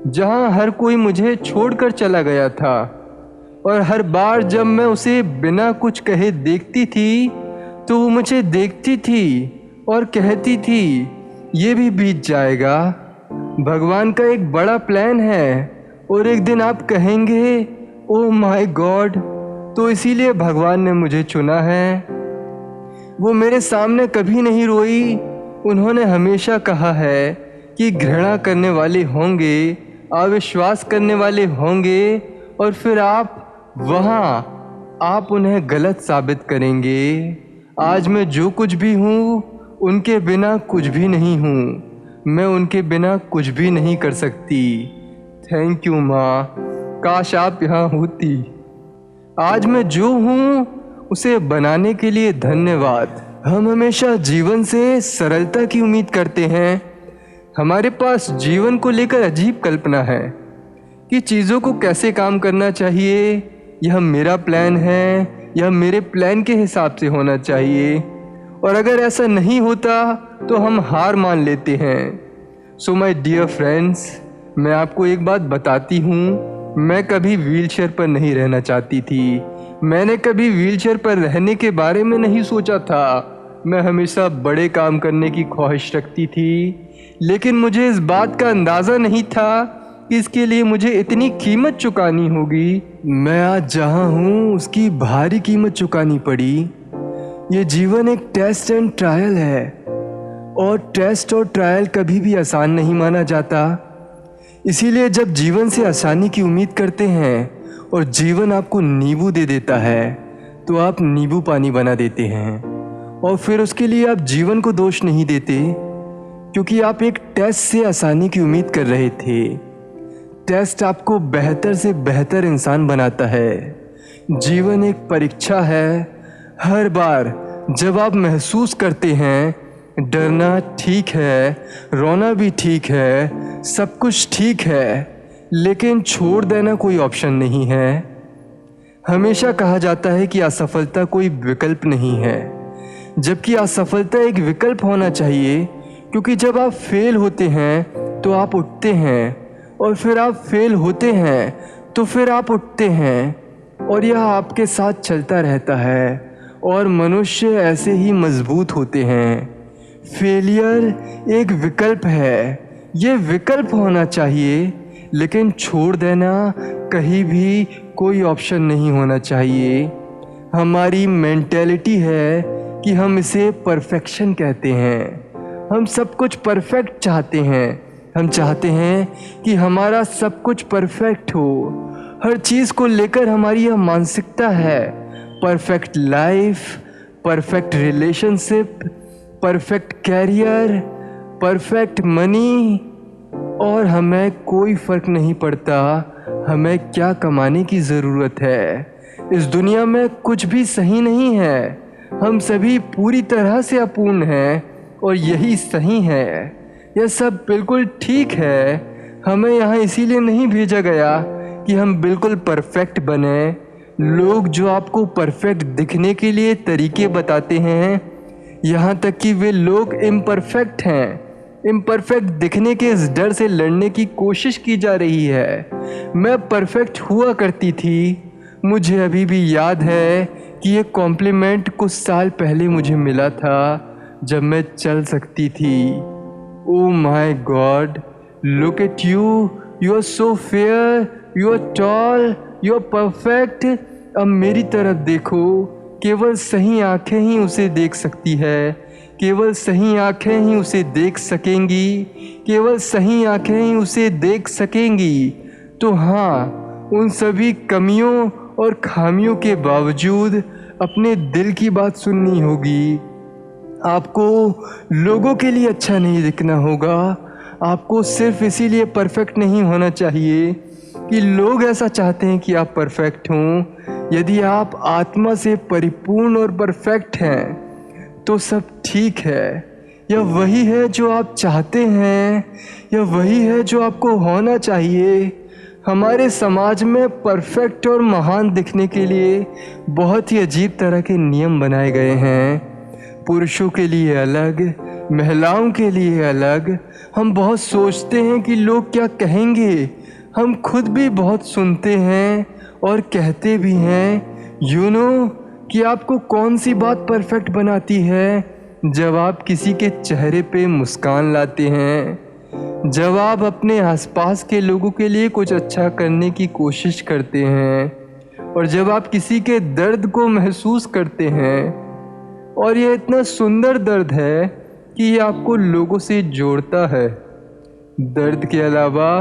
जहां हर कोई मुझे छोड़कर चला गया था, और हर बार जब मैं उसे बिना कुछ कहे देखती थी तो वो मुझे देखती थी और कहती थी, ये भी बीत जाएगा, भगवान का एक बड़ा प्लान है और एक दिन आप कहेंगे, ओह माय गॉड, तो इसीलिए भगवान ने मुझे चुना है। वो मेरे सामने कभी नहीं रोई। उन्होंने हमेशा कहा है कि घृणा करने वाले होंगे, अविश्वास करने वाले होंगे, और फिर आप आप उन्हें गलत साबित करेंगे। आज मैं जो कुछ भी हूँ उनके बिना कुछ भी नहीं हूँ। मैं उनके बिना कुछ भी नहीं कर सकती। थैंक यू माँ, काश आप यहाँ होती। आज मैं जो हूँ उसे बनाने के लिए धन्यवाद। हम हमेशा जीवन से सरलता की उम्मीद करते हैं। हमारे पास जीवन को लेकर अजीब कल्पना है कि चीज़ों को कैसे काम करना चाहिए, यह मेरा प्लान है, यह मेरे प्लान के हिसाब से होना चाहिए, और अगर ऐसा नहीं होता तो हम हार मान लेते हैं। सो माय डियर फ्रेंड्स, मैं आपको एक बात बताती हूँ, मैं कभी व्हीलचेयर पर नहीं रहना चाहती थी। मैंने कभी व्हीलचेयर पर रहने के बारे में नहीं सोचा था। मैं हमेशा बड़े काम करने की ख्वाहिश रखती थी, लेकिन मुझे इस बात का अंदाज़ा नहीं था कि इसके लिए मुझे इतनी कीमत चुकानी होगी। मैं आज जहाँ हूँ उसकी भारी कीमत चुकानी पड़ी। ये जीवन एक टेस्ट एंड ट्रायल है, और टेस्ट और ट्रायल कभी भी आसान नहीं माना जाता। इसीलिए जब जीवन से आसानी की उम्मीद करते हैं और जीवन आपको नींबू दे देता है तो आप नींबू पानी बना देते हैं, और फिर उसके लिए आप जीवन को दोष नहीं देते, क्योंकि आप एक टेस्ट से आसानी की उम्मीद कर रहे थे। टेस्ट आपको बेहतर से बेहतर इंसान बनाता है। जीवन एक परीक्षा है। हर बार जब आप महसूस करते हैं डरना ठीक है, रोना भी ठीक है, सब कुछ ठीक है, लेकिन छोड़ देना कोई ऑप्शन नहीं है। हमेशा कहा जाता है कि असफलता कोई विकल्प नहीं है, जबकि असफलता एक विकल्प होना चाहिए, क्योंकि जब आप फेल होते हैं तो आप उठते हैं, और फिर आप फेल होते हैं तो फिर आप उठते हैं, और यह आपके साथ चलता रहता है, और मनुष्य ऐसे ही मजबूत होते हैं। फेलियर एक विकल्प है, ये विकल्प होना चाहिए, लेकिन छोड़ देना कहीं भी कोई ऑप्शन नहीं होना चाहिए। हमारी मेंटेलिटी है कि हम इसे परफेक्शन कहते हैं। हम सब कुछ परफेक्ट चाहते हैं। हम चाहते हैं कि हमारा सब कुछ परफेक्ट हो। हर चीज़ को लेकर हमारी यह मानसिकता है, perfect life, perfect relationship, perfect career, perfect money, और हमें कोई फ़र्क नहीं पड़ता हमें क्या कमाने की ज़रूरत है। इस दुनिया में कुछ भी सही नहीं है। हम सभी पूरी तरह से अपूर्ण हैं और यही सही है। यह सब बिल्कुल ठीक है। हमें यहाँ इसीलिए नहीं भेजा गया कि हम बिल्कुल परफेक्ट बने। लोग जो आपको परफेक्ट दिखने के लिए तरीके बताते हैं, यहाँ तक कि वे लोग इम्परफेक्ट हैं। इम्परफेक्ट दिखने के इस डर से लड़ने की कोशिश की जा रही है। मैं परफेक्ट हुआ करती थी। मुझे अभी भी याद है कि ये कॉम्प्लीमेंट कुछ साल पहले मुझे मिला था जब मैं चल सकती थी। Oh my God, look at you, you are so fair, you are tall, you are perfect. अब मेरी तरफ देखो। केवल सही आंखें ही उसे देख सकती है। केवल सही आंखें ही उसे देख सकेंगी। केवल सही आंखें ही उसे देख सकेंगी। तो हाँ, उन सभी कमियों और खामियों के बावजूद अपने दिल की बात सुननी होगी। आपको लोगों के लिए अच्छा नहीं दिखना होगा। आपको सिर्फ इसीलिए परफेक्ट नहीं होना चाहिए कि लोग ऐसा चाहते हैं कि आप परफेक्ट हों। यदि आप आत्मा से परिपूर्ण और परफेक्ट हैं तो सब ठीक है। यह वही है जो आप चाहते हैं। यह वही है जो आपको होना चाहिए। हमारे समाज में परफेक्ट और महान दिखने के लिए बहुत ही अजीब तरह के नियम बनाए गए हैं। पुरुषों के लिए अलग, महिलाओं के लिए अलग। हम बहुत सोचते हैं कि लोग क्या कहेंगे। हम खुद भी बहुत सुनते हैं और कहते भी हैं। यू नो कि आपको कौन सी बात परफेक्ट बनाती है? जब आप किसी के चेहरे पे मुस्कान लाते हैं, जब आप अपने आसपास के लोगों के लिए कुछ अच्छा करने की कोशिश करते हैं, और जब आप किसी के दर्द को महसूस करते हैं। और ये इतना सुंदर दर्द है कि ये आपको लोगों से जोड़ता है। दर्द के अलावा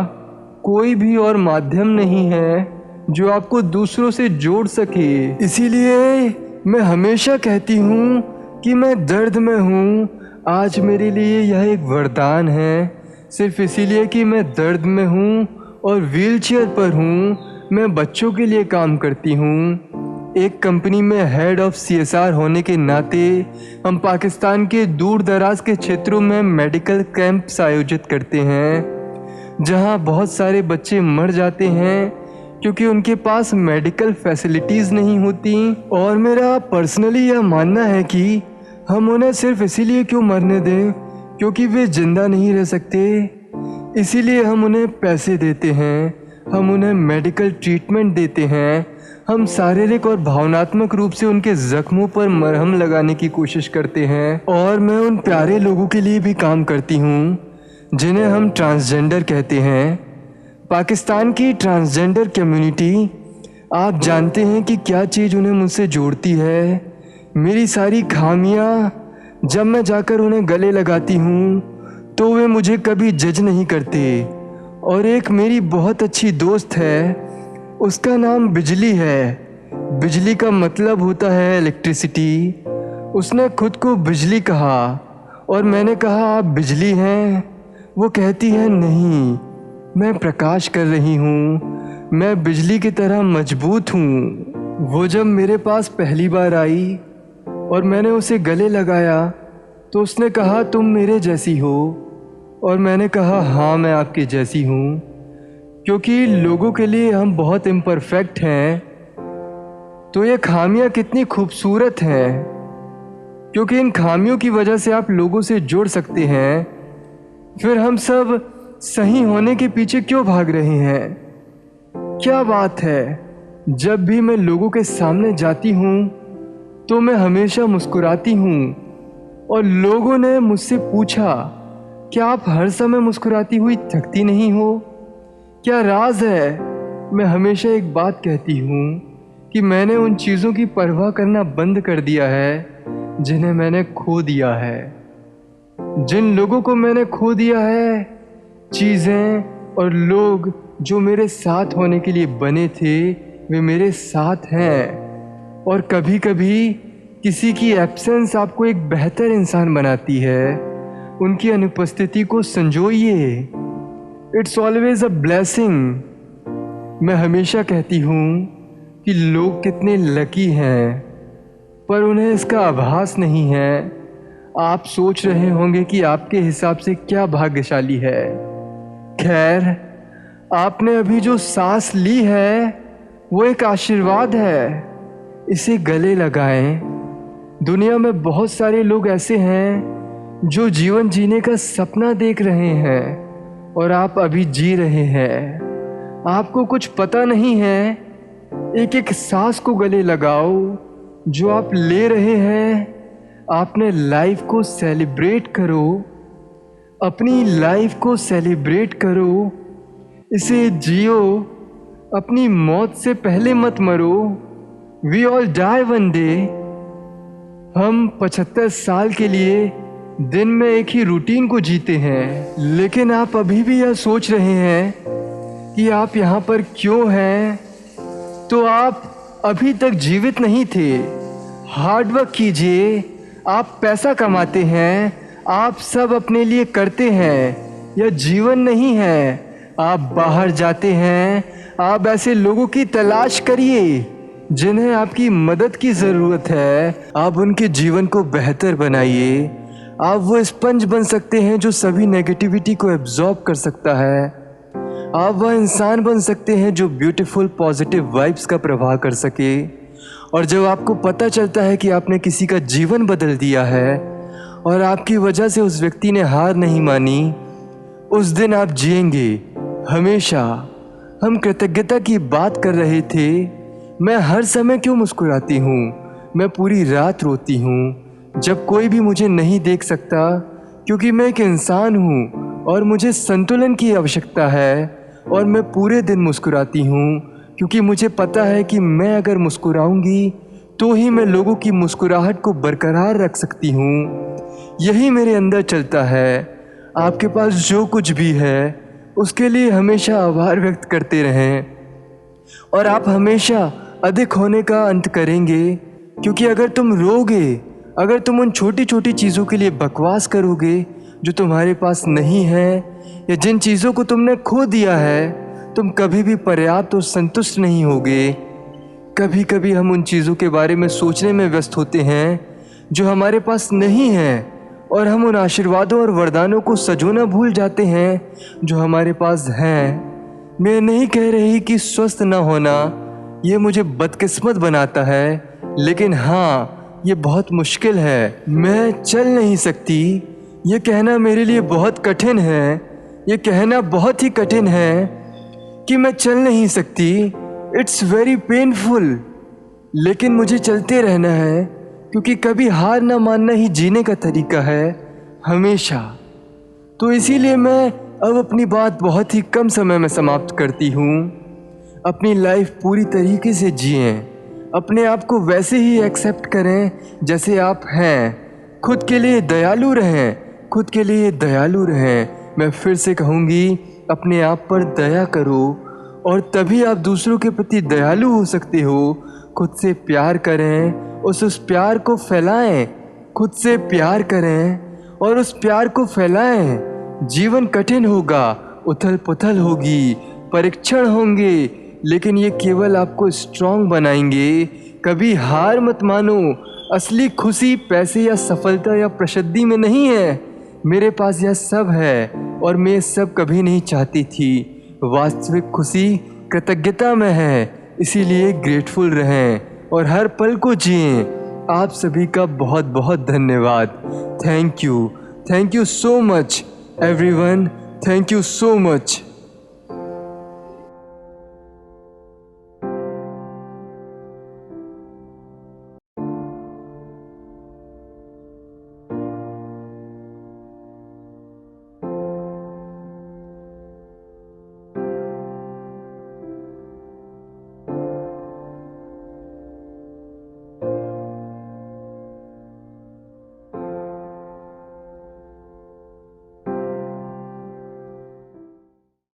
कोई भी और माध्यम नहीं है जो आपको दूसरों से जोड़ सके। इसीलिए मैं हमेशा कहती हूँ कि मैं दर्द में हूँ। आज मेरे लिए यह एक वरदान है, सिर्फ इसीलिए कि मैं दर्द में हूँ और व्हीलचेयर पर हूँ। मैं बच्चों के लिए काम करती हूँ। एक कंपनी में हेड ऑफ CSR होने के नाते हम पाकिस्तान के दूर दराज के क्षेत्रों में मेडिकल कैंप्स आयोजित करते हैं, जहाँ बहुत सारे बच्चे मर जाते हैं क्योंकि उनके पास मेडिकल फैसिलिटीज़ नहीं होती। और मेरा पर्सनली यह मानना है कि हम उन्हें सिर्फ इसीलिए क्यों मरने दें क्योंकि वे जिंदा नहीं रह सकते। इसीलिए हम उन्हें पैसे देते हैं, हम उन्हें मेडिकल ट्रीटमेंट देते हैं। हम शारीरिक और भावनात्मक रूप से उनके जख्मों पर मरहम लगाने की कोशिश करते हैं। और मैं उन प्यारे लोगों के लिए भी काम करती हूँ जिन्हें हम ट्रांसजेंडर कहते हैं। पाकिस्तान की ट्रांसजेंडर कम्युनिटी, आप जानते हैं कि क्या चीज़ उन्हें मुझसे जोड़ती है? मेरी सारी खामियाँ। जब मैं जाकर उन्हें गले लगाती हूँ तो वे मुझे कभी जज नहीं करते। और एक मेरी बहुत अच्छी दोस्त है, उसका नाम बिजली है। बिजली का मतलब होता है इलेक्ट्रिसिटी। उसने खुद को बिजली कहा और मैंने कहा आप बिजली हैं? वो कहती है नहीं, मैं प्रकाश कर रही हूँ, मैं बिजली की तरह मजबूत हूँ। वो जब मेरे पास पहली बार आई और मैंने उसे गले लगाया तो उसने कहा तुम मेरे जैसी हो। और मैंने कहा हाँ, मैं आपकी जैसी हूँ। क्योंकि लोगों के लिए हम बहुत इम्परफेक्ट हैं। तो ये खामियां कितनी खूबसूरत हैं, क्योंकि इन खामियों की वजह से आप लोगों से जुड़ सकते हैं। फिर हम सब सही होने के पीछे क्यों भाग रहे हैं? क्या बात है, जब भी मैं लोगों के सामने जाती हूँ तो मैं हमेशा मुस्कुराती हूँ। और लोगों ने मुझसे पूछा क्या आप हर समय मुस्कुराती हुई थकती नहीं हो? क्या राज है? मैं हमेशा एक बात कहती हूँ कि मैंने उन चीज़ों की परवाह करना बंद कर दिया है जिन्हें मैंने खो दिया है। जिन लोगों को मैंने खो दिया है, चीज़ें और लोग जो मेरे साथ होने के लिए बने थे, वे मेरे साथ हैं। और कभी कभी किसी की एब्सेंस आपको एक बेहतर इंसान बनाती है। उनकी अनुपस्थिति को संजोइए। It's always a blessing. मैं हमेशा कहती हूँ कि लोग कितने लकी हैं, पर उन्हें इसका आभास नहीं है। आप सोच रहे होंगे कि आपके हिसाब से क्या भाग्यशाली है। खैर, आपने अभी जो सांस ली है वो एक आशीर्वाद है, इसे गले लगाएं। दुनिया में बहुत सारे लोग ऐसे हैं जो जीवन जीने का सपना देख रहे हैं और आप अभी जी रहे हैं। आपको कुछ पता नहीं है। एक एक सांस को गले लगाओ जो आप ले रहे हैं। आपने लाइफ को सेलिब्रेट करो, अपनी लाइफ को सेलिब्रेट करो, इसे जियो, अपनी मौत से पहले मत मरो। We all die one day. हम 75 साल के लिए दिन में एक ही रूटीन को जीते हैं, लेकिन आप अभी भी यह सोच रहे हैं कि आप यहाँ पर क्यों हैं, तो आप अभी तक जीवित नहीं थे। हार्ड वर्क कीजिए। आप पैसा कमाते हैं, आप सब अपने लिए करते हैं। यह जीवन नहीं है। आप बाहर जाते हैं, आप ऐसे लोगों की तलाश करिए जिन्हें आपकी मदद की ज़रूरत है। आप उनके जीवन को बेहतर बनाइए। आप वो स्पंज बन सकते हैं जो सभी नेगेटिविटी को एब्जॉर्ब कर सकता है। आप वह इंसान बन सकते हैं जो ब्यूटीफुल पॉजिटिव वाइब्स का प्रवाह कर सके। और जब आपको पता चलता है कि आपने किसी का जीवन बदल दिया है और आपकी वजह से उस व्यक्ति ने हार नहीं मानी, उस दिन आप जिएंगे हमेशा। हम कृतज्ञता की बात कर रहे थे। मैं हर समय क्यों मुस्कुराती हूँ? मैं पूरी रात रोती हूँ जब कोई भी मुझे नहीं देख सकता, क्योंकि मैं एक इंसान हूँ और मुझे संतुलन की आवश्यकता है। और मैं पूरे दिन मुस्कुराती हूँ क्योंकि मुझे पता है कि मैं अगर मुस्कुराऊंगी तो ही मैं लोगों की मुस्कुराहट को बरकरार रख सकती हूँ। यही मेरे अंदर चलता है। आपके पास जो कुछ भी है उसके लिए हमेशा आभार व्यक्त करते रहें और आप हमेशा अधिक होने का अंत करेंगे। क्योंकि अगर तुम रोगे, अगर तुम उन छोटी छोटी चीज़ों के लिए बकवास करोगे जो तुम्हारे पास नहीं है या जिन चीज़ों को तुमने खो दिया है, तुम कभी भी पर्याप्त और संतुष्ट नहीं होगे। कभी कभी हम उन चीज़ों के बारे में सोचने में व्यस्त होते हैं जो हमारे पास नहीं है, और हम उन आशीर्वादों और वरदानों को सजोना भूल जाते हैं जो हमारे पास हैं। मैं नहीं कह रही कि स्वस्थ न होना ये मुझे बदकिस्मत बनाता है, लेकिन हाँ, ये बहुत मुश्किल है। मैं चल नहीं सकती, ये कहना मेरे लिए बहुत कठिन है। ये कहना बहुत ही कठिन है कि मैं चल नहीं सकती। इट्स वेरी पेनफुल, लेकिन मुझे चलते रहना है क्योंकि कभी हार ना मानना ही जीने का तरीका है हमेशा। तो इसीलिए मैं अब अपनी बात बहुत ही कम समय में समाप्त करती हूँ। अपनी लाइफ पूरी तरीके से जिएं, अपने आप को वैसे ही एक्सेप्ट करें जैसे आप हैं। खुद के लिए दयालु रहें, खुद के लिए दयालु रहें। मैं फिर से कहूँगी, अपने आप पर दया करो और तभी आप दूसरों के प्रति दयालु हो सकते हो। खुद से प्यार करें, उस प्यार को फैलाएं। खुद से प्यार करें और उस प्यार को फैलाएं। जीवन कठिन होगा, उथल पुथल होगी, परीक्षण होंगे, लेकिन ये केवल आपको स्ट्रांग बनाएंगे। कभी हार मत मानो। असली खुशी पैसे या सफलता या प्रसिद्धि में नहीं है। मेरे पास यह सब है और मैं ये सब कभी नहीं चाहती थी। वास्तविक खुशी कृतज्ञता में है, इसीलिए ग्रेटफुल रहें और हर पल को जिएं। आप सभी का बहुत बहुत धन्यवाद। Thank you so much everyone. Thank you so much.